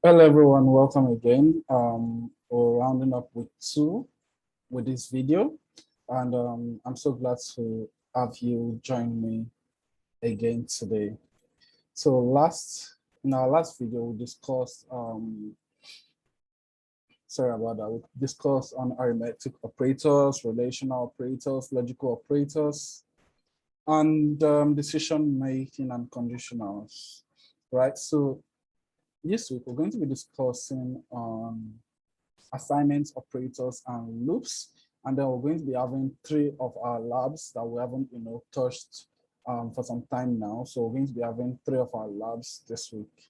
Hello everyone, welcome again. We're rounding up with 2 with this video, and I'm so glad to have you join me again today. So in our last video, we discussed, sorry about that, we discussed on arithmetic operators, relational operators, logical operators, and decision making and conditionals, right? So this week, we're going to be discussing on assignments, operators, and loops. And then we're going to be having 3 of our labs that we haven't, touched for some time now. So we're going to be having 3 of our labs this week.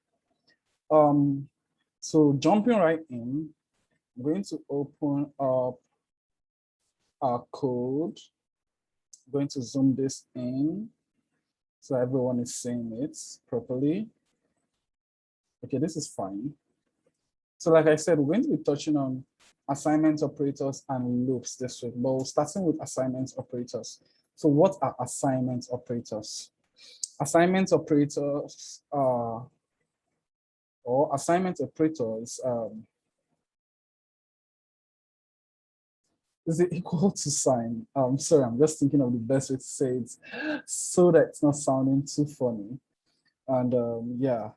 So jumping right in, I'm going to open up our code. I'm going to zoom this in so everyone is seeing it properly. Okay, this is fine. So like I said, we're going to be touching on assignment operators and loops this week, but we're starting with assignment operators. So what are assignment operators? Assignment operators are, or assignment operators is it equal to sign? Sorry, I'm just thinking of the best way to say it so that it's not sounding too funny. And yeah,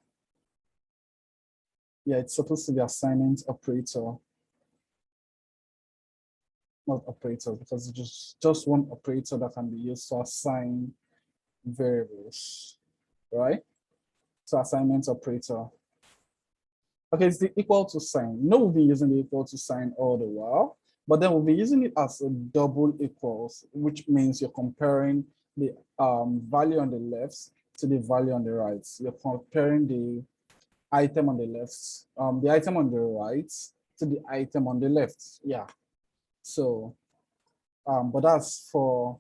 it's supposed to be assignment operator, not operator, because it's just one operator that can be used to assign variables, right? So assignment operator. Okay, it's the equal to sign. You know, we've been using the equal to sign all the while, but then we'll be using it as a double equals, which means you're comparing the value on the left to the value on the right. You're comparing the item on the left, the item on the right to the item on the left. Yeah. So, but that's for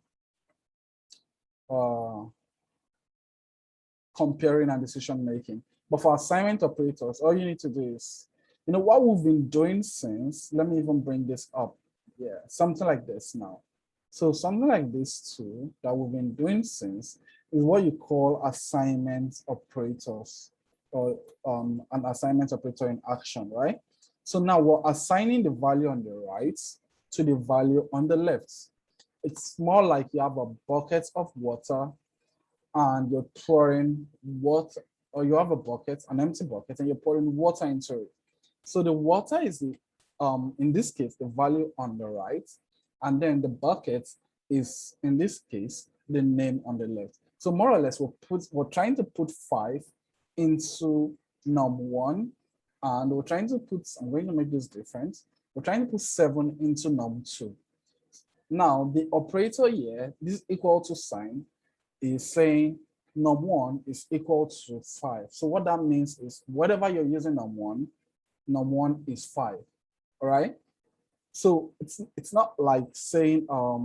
comparing and decision making. But for assignment operators, all you need to do is, what we've been doing since, let me even bring this up. Yeah, something like this now. So something like this too, that we've been doing since, is what you call assignment operators, or an assignment operator in action, right? So now we're assigning the value on the right to the value on the left. It's more like you have a bucket of water and you're pouring water, or you have a bucket, an empty bucket, and you're pouring water into it. So the water is the, in this case, the value on the right, and then the bucket is, in this case, the name on the left. So more or less, we're trying to put 5 into num1, and we're trying to put, I'm going to make this different, we're trying to put 7 into num2. Now, the operator here, this equal to sign, is saying num1 is equal to 5. So what that means is whatever you're using num1 is 5. All right. So it's not like saying how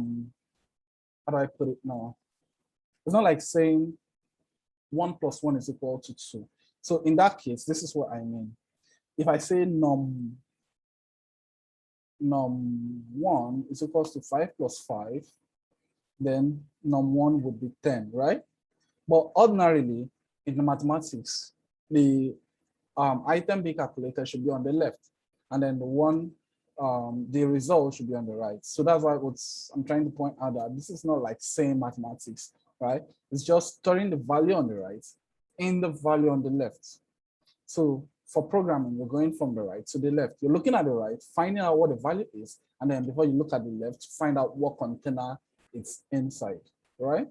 do I put it now? It's not like saying 1 plus 1 is equal to 2. So in that case, this is what I mean. If I say num1 is equal to 5 plus 5, then num1 would be 10, right? But ordinarily, in the mathematics, the item being calculated should be on the left, and then the result should be on the right. So that's why I'm trying to point out that this is not like same mathematics, right? It's just storing the value on the right in the value on the left. So for programming, you're going from the right to the left. You're looking at the right, finding out what the value is, and then before you look at the left, find out what container it's inside, right?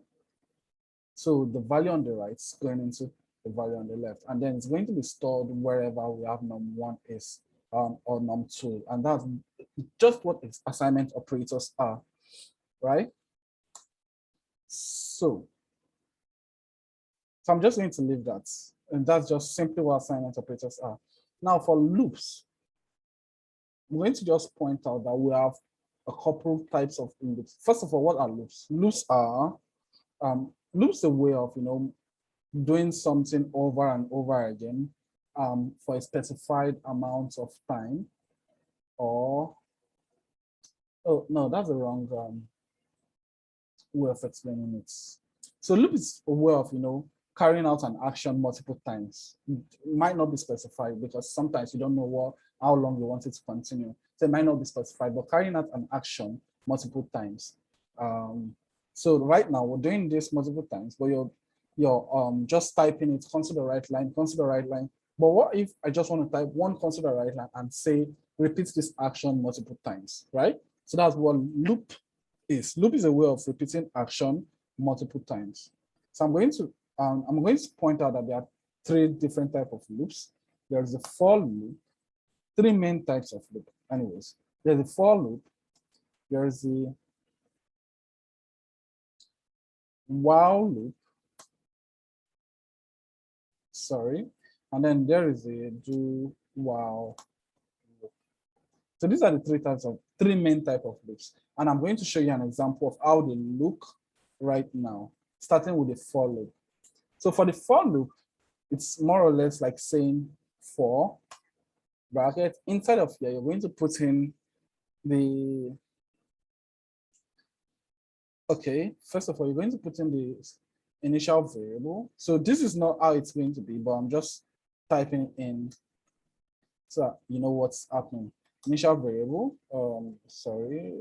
So the value on the right is going into the value on the left, and then it's going to be stored wherever we have num1 is, or num2, and that's just what assignment operators are, right? So I'm just going to leave that, and that's just simply what assignment operators are. Now for loops, I'm going to just point out that we have a couple types of loops. First of all, what are loops? Loops are a way of doing something over and over again for a specified amount of time, or oh no, that's the wrong way of explaining it. So loop is a way of carrying out an action multiple times. It might not be specified because sometimes you don't know how long you want it to continue. So it might not be specified, but carrying out an action multiple times. So right now we're doing this multiple times, but you're just typing it, consider right line, consider right line. But what if I just want to type one consider right line and say repeat this action multiple times, right? So that's what loop is. Loop is a way of repeating action multiple times. So I'm going to point out that there are three different types of loops. There's the for loop, three main types of loop. Anyways, there's the for loop, there's the while loop, sorry, and then there is a do while loop. So these are the three main type of loops. And I'm going to show you an example of how they look right now, starting with the for loop. So for the for loop, it's more or less like saying for bracket. Inside of here, you're going to put in the, okay, first of all, you're going to put in the initial variable. So this is not how it's going to be, but I'm just typing in so you know what's happening. Initial variable, sorry,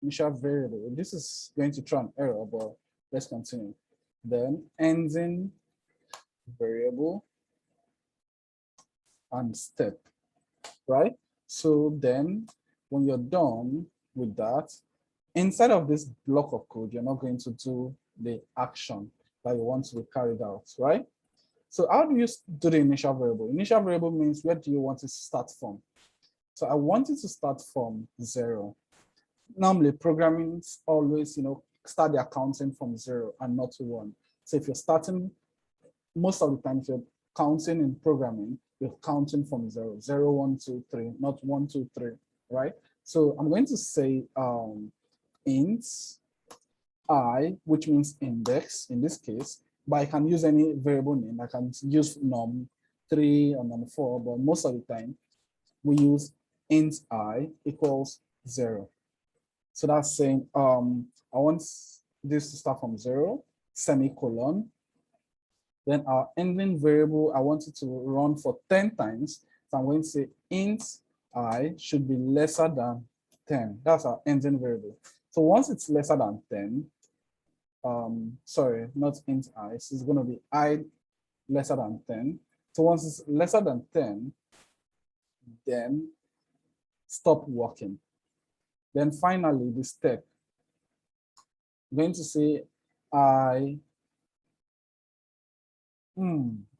initial variable. This is going to throw an error, but let's continue. Then ending variable and step, right? So then when you're done with that, inside of this block of code, you're not going to do the action that you want to be carried out, right? So how do you do the initial variable? Initial variable means where do you want it to start from? So I want it to start from 0. Normally programming always, start the counting from 0 and not 1. So if you're starting, most of the time, if you're counting in programming, you're counting from 0, 0, 1, 2, 3, not 1, 2, 3, right? So I'm going to say int I, which means index in this case, but I can use any variable name. I can use num3 or num4, but most of the time we use int I equals 0. So that's saying I want this to start from 0, semicolon. Then our ending variable, I want it to run for 10 times. So I'm going to say int I should be lesser than 10. That's our ending variable. So once it's lesser than 10, sorry, not int I, so it's going to be I lesser than 10. So once it's lesser than 10, then stop working. Then finally, the step. I'm going to say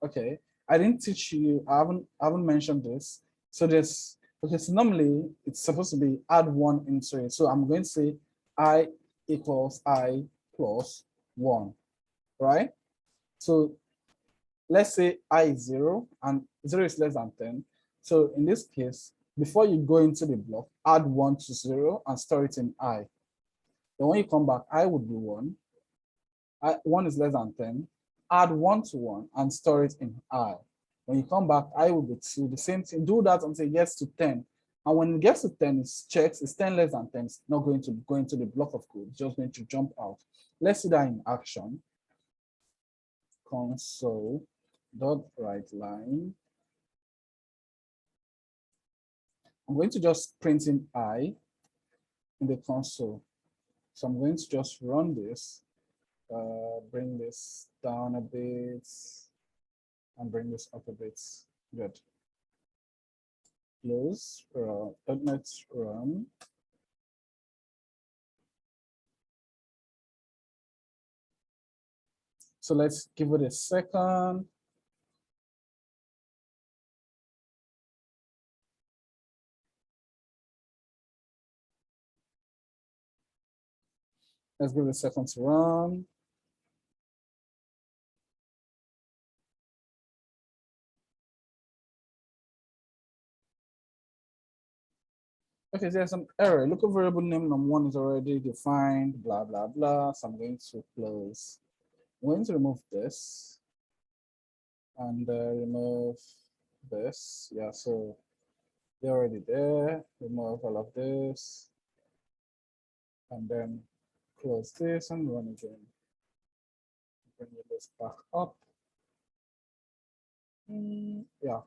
okay. I didn't teach you, I haven't mentioned this. So there's, okay, so normally it's supposed to be add 1 into it. So I'm going to say I equals I plus 1, right? So let's say I is 0 and 0 is less than 10. So in this case, before you go into the block, add 1 to 0 and store it in I. Then when you come back, I would be 1. 1 is less than 10. Add 1 to 1 and store it in I. When you come back, I will be 2. The same thing, do that until it gets to 10. And when it gets to 10, it checks, it's 10 less than 10. It's not going to go into the block of code, it's just going to jump out. Let's see that in action. Console dot write line. I'm going to just print in I in the console. So I'm going to just run this, bring this down a bit, and bring this up a bit. Good. Close, .NET run. So let's give it a second. Let's give it a second to run. Okay, so there's an error. Local variable name num1 is already defined, blah, blah, blah. So I'm going to close. I'm going to remove this and remove this. Yeah, so they're already there. Remove all of this and then close this and run again. bring this back up. Yeah.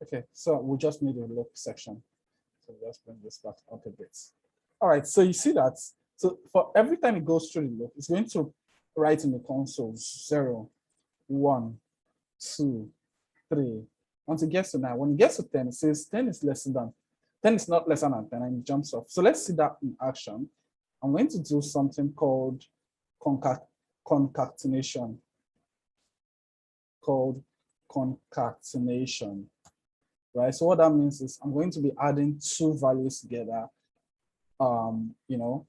Okay, so we just need a loop section. So let's bring this back up a bit. All right, so you see that. So for every time it goes through the loop, it's going to write in the console 0, 1, 2, 3. Until it gets to 9. When it gets to 10, it says 10 is less than 10 is not less than 10, and it jumps off. So let's see that in action. I'm going to do something called concatenation. Right? So what that means is I'm going to be adding two values together. You know,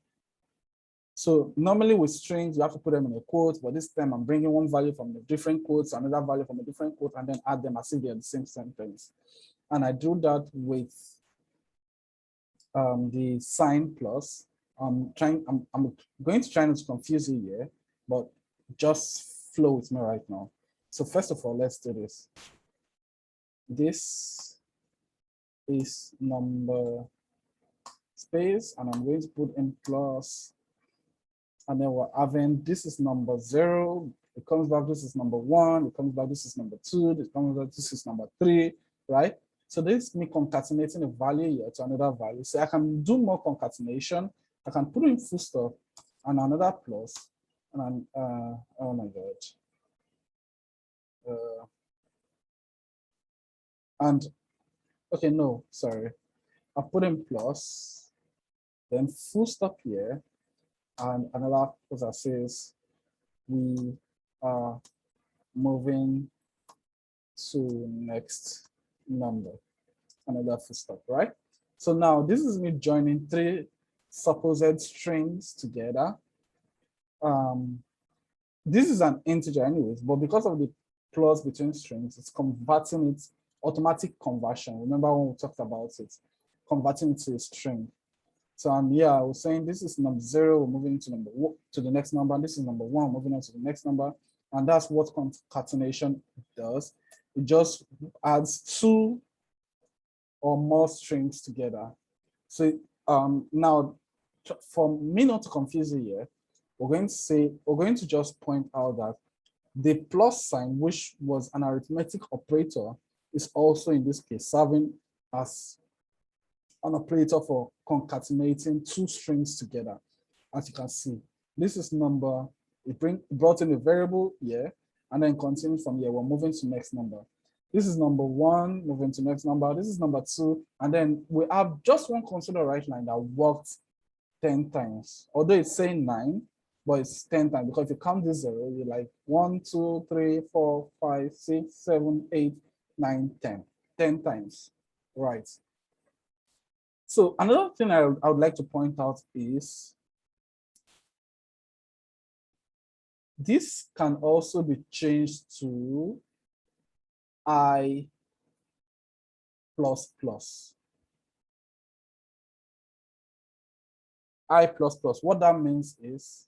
so normally with strings, you have to put them in a quote, but this time I'm bringing one value from a different quote, another value from a different quote, and then add them as if they're the same sentence. And I do that with the sign plus. I'm going to try not to confuse you here, but just flow with me right now. So first of all, let's do this. This is number space, and I'm going to put in plus, and then we're having, this is number 0, it comes back, this is number 1, it comes back, this is number 2, it comes back, this is number 3, right? So this is me concatenating a value here to another value. So I can do more concatenation. I can put in full stop and another plus, and oh my God. And okay, no, sorry. I put in plus, then full stop here, and another plus that says we are moving to next number, another full stop, right? So now this is me joining three supposed strings together. This is an integer anyways, but because of the plus between strings, it's converting it, automatic conversion. Remember when we talked about it, converting it to a string. So yeah, I was saying this is number 0, we're moving to the next number. This is number 1, moving on to the next number. And that's what concatenation does. It just adds two or more strings together. So now, for me not to confuse you here, we're going to just point out that the plus sign, which was an arithmetic operator, is also in this case serving as an operator for concatenating two strings together. As you can see, this is number, it brought in a variable here, and then continue from here, we're moving to next number. This is number 1, moving to next number. This is number 2, and then we have just one consonant right line that worked 10 times. Although it's saying 9, but it's 10 times, because if you count this 0, you're like 1, 2, 3, 4, 5, 6, 7, 8, 9, 10. 10 times, right? So another thing I would like to point out is this can also be changed to I plus plus. I plus plus. What that means is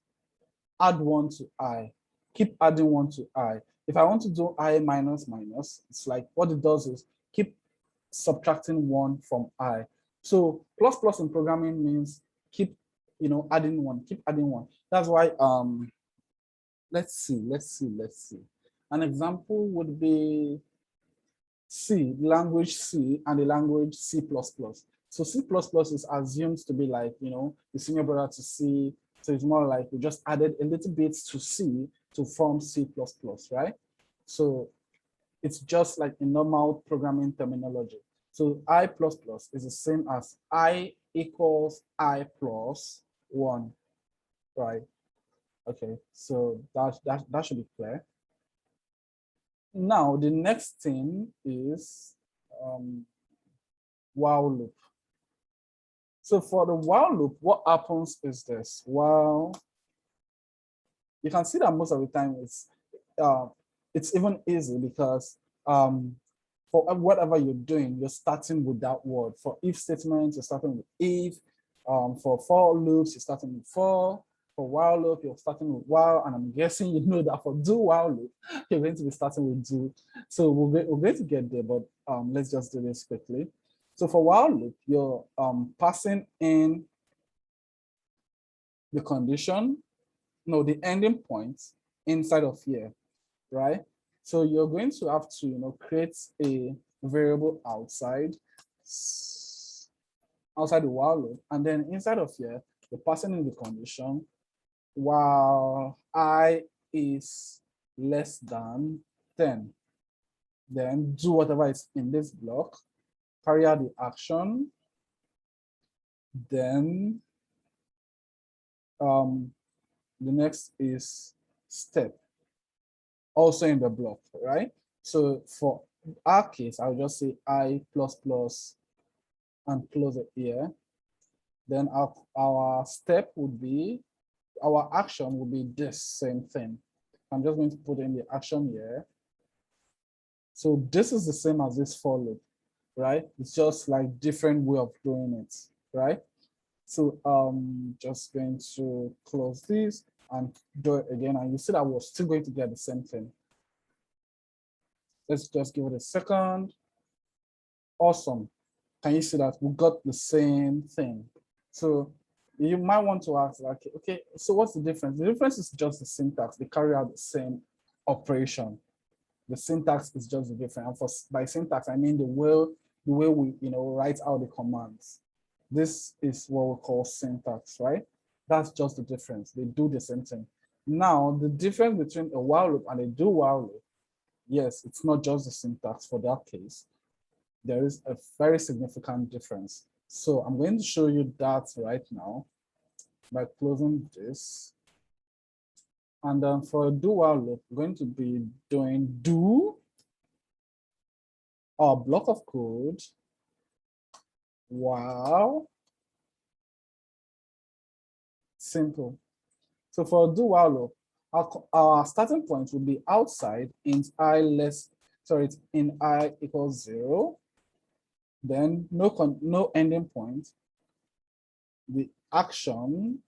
add 1 to I. Keep adding 1 to I. If I want to do I minus minus, it's like what it does is keep subtracting 1 from I. So plus plus in programming means keep, adding 1, keep adding 1. That's why let's see. An example would be C, language C, and the language C++. So C++ is assumed to be like, the senior brother to C. So it's more like we just added a little bit to C to form C++, right? So it's just like a normal programming terminology. So I plus plus is the same as I equals I plus 1, right? Okay, so that should be clear. Now, the next thing is while loop. So for the while loop, what happens is this. While you can see that most of the time it's even easy because for whatever you're doing, you're starting with that word. For if statements, you're starting with if. For loops, you're starting with for. For while loop, you're starting with while, and I'm guessing you know that for do while loop, you're going to be starting with do. So we're going to get there, but let's just do this quickly. So for while loop, you're passing in the condition, the ending point, inside of here, right? So you're going to have to, create a variable outside the while loop, and then inside of here, you're passing in the condition while I is less than 10. Then do whatever is in this block, carry out the action, then the next is step, also in the block, right? So for our case, I'll just say I plus plus and close it here. Then our step would be, our action would be this same thing. I'm just going to put in the action here. So this is the same as this for loop, right? It's just like different way of doing it, right? So just going to close this and do it again. And you see that we're still going to get the same thing. Let's just give it a second. Awesome. Can you see that we got the same thing? So you might want to ask, like, okay, so what's the difference? The difference is just the syntax. They carry out the same operation. The syntax is just the difference. And by syntax, I mean the way we write out the commands. This is what we call syntax, right? That's just the difference. They do the same thing. Now, the difference between a while loop and a do while loop, yes, it's not just the syntax for that case. There is a very significant difference. So I'm going to show you that right now by closing this. And then for a do while loop, we're going to be doing do our block of code while simple. So for a do while loop, our starting point will be outside in I equals 0. Then no ending point. The action,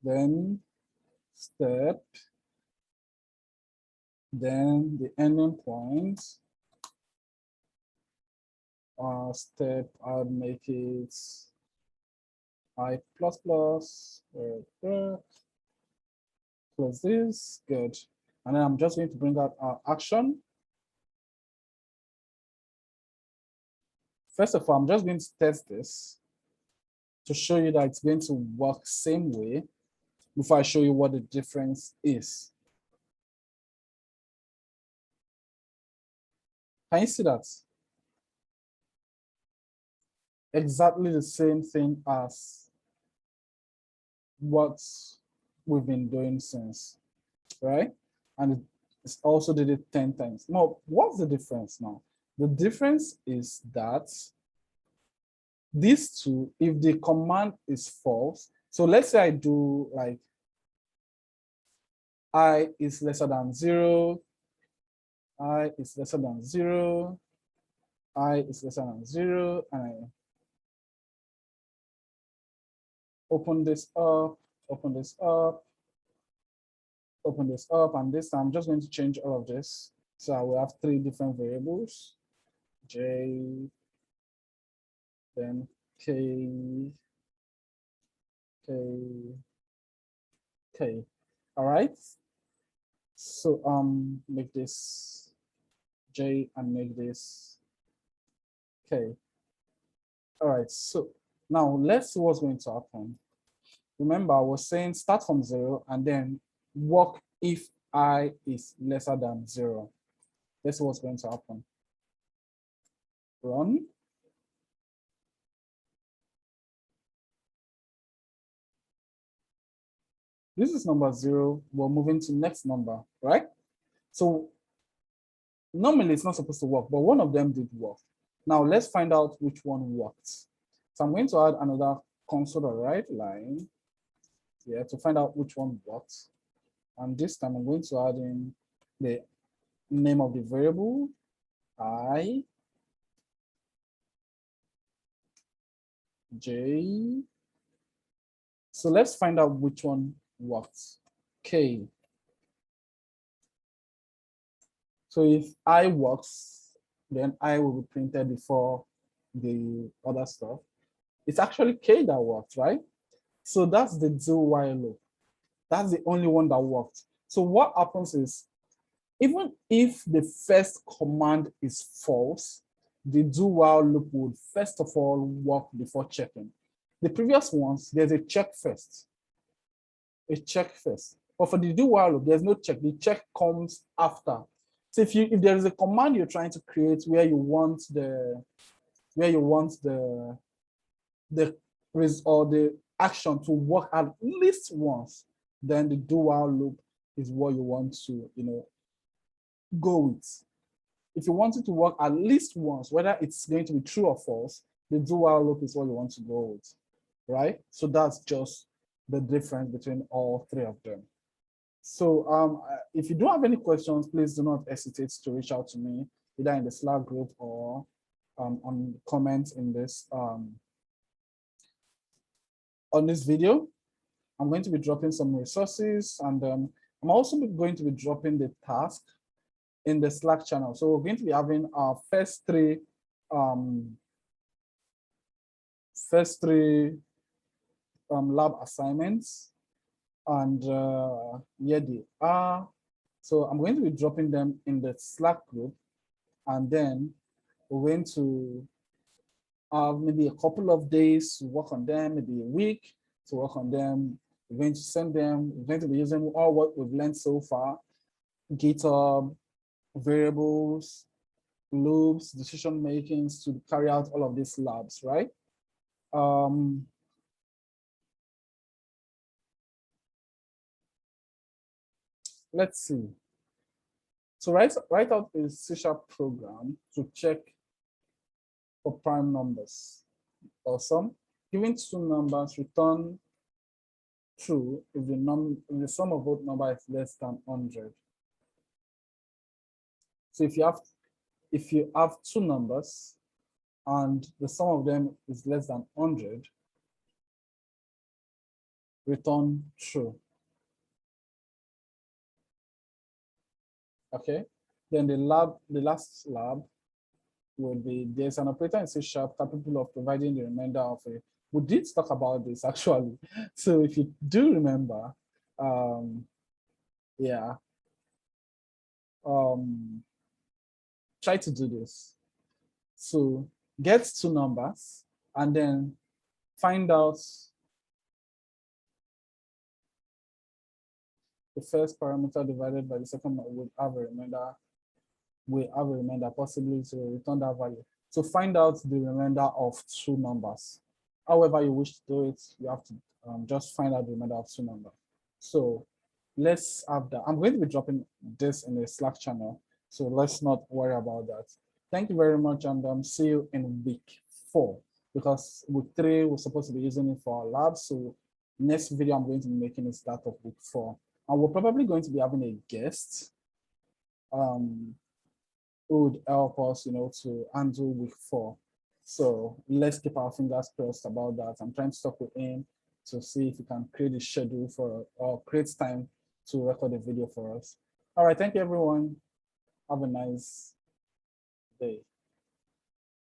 then step, then the ending point. Step, I'll make it I plus plus. Close this, good. And then I'm just going to bring out our action. First of all, I'm just going to test this to show you that it's going to work same way before I show you what the difference is. Can you see that? Exactly the same thing as what we've been doing since, right? And it's also did it 10 times. Now, what's the difference now? The difference is that these two, if the command is false, so let's say I do like I is lesser than 0, I is lesser than 0, I is lesser than 0, and I open this up, open this up, open this up, and this time I'm just going to change all of this. So I will have 3 different variables, J, then K, K, K. All right. So make this J and make this K. All right. So now let's see what's going to happen. Remember, I was saying start from 0 and then work if I is lesser than 0. Let's see what's going to happen. Run. This is number 0. We're moving to next number, right? So normally it's not supposed to work, but one of them did work. Now let's find out which one worked. So I'm going to add another console.write line here to find out which one worked. And this time I'm going to add in the name of the variable, I, J. So let's find out which one worked. K. So if I works, then I will be printed before the other stuff. It's actually K that works, right? So that's the do while loop. That's the only one that worked. So what happens is, even if the first command is false, the do while loop would first of all work before checking. The previous ones, there's a check first. A check first. But for the do while loop, there's no check. The check comes after. So if there is a command you're trying to create where you want the or the action to work at least once, then the do while loop is what you want to go with. If you want it to work at least once, whether it's going to be true or false, the do while loop is what you want to go with, right? So that's just the difference between all three of them. So if you don't have any questions, please do not hesitate to reach out to me, either in the Slack group or on comments in this on this video. I'm going to be dropping some resources, and I'm also going to be dropping the task in the Slack channel. So we're going to be having our first three lab assignments, and here they are. So I'm going to be dropping them in the Slack group, and then we're going to have maybe a couple of days to work on them, maybe a week to work on them. We're going to send them. We're going to be using all what we've learned so far: GitHub, variables, loops, decision makings to carry out all of these labs, right? Let's see. So write out a C# program to check for prime numbers. Awesome. Given two numbers, return true if the sum of both numbers is less than 100. So if you have two numbers and the sum of them is less than 100, return true. Okay. Then the last lab will be, there's an operator in C# capable of providing the remainder of a. We did talk about this actually. So if you do remember, yeah, try to do this. So get two numbers and then find out the first parameter divided by the second will have a remainder, possibly to return that value. So find out the remainder of two numbers. However you wish to do it, you have to just find out the remainder of two numbers. So let's have that. I'm going to be dropping this in the Slack channel, so let's not worry about that. Thank you very much, and see you in week 4, because week 3 we're supposed to be using it for our lab. So next video I'm going to be making is that of week 4, and we're probably going to be having a guest who would help us, to handle week 4. So let's keep our fingers crossed about that. I'm trying to talk with him to see if he can create a schedule or create time to record a video for us. All right, thank you everyone. Have a nice day.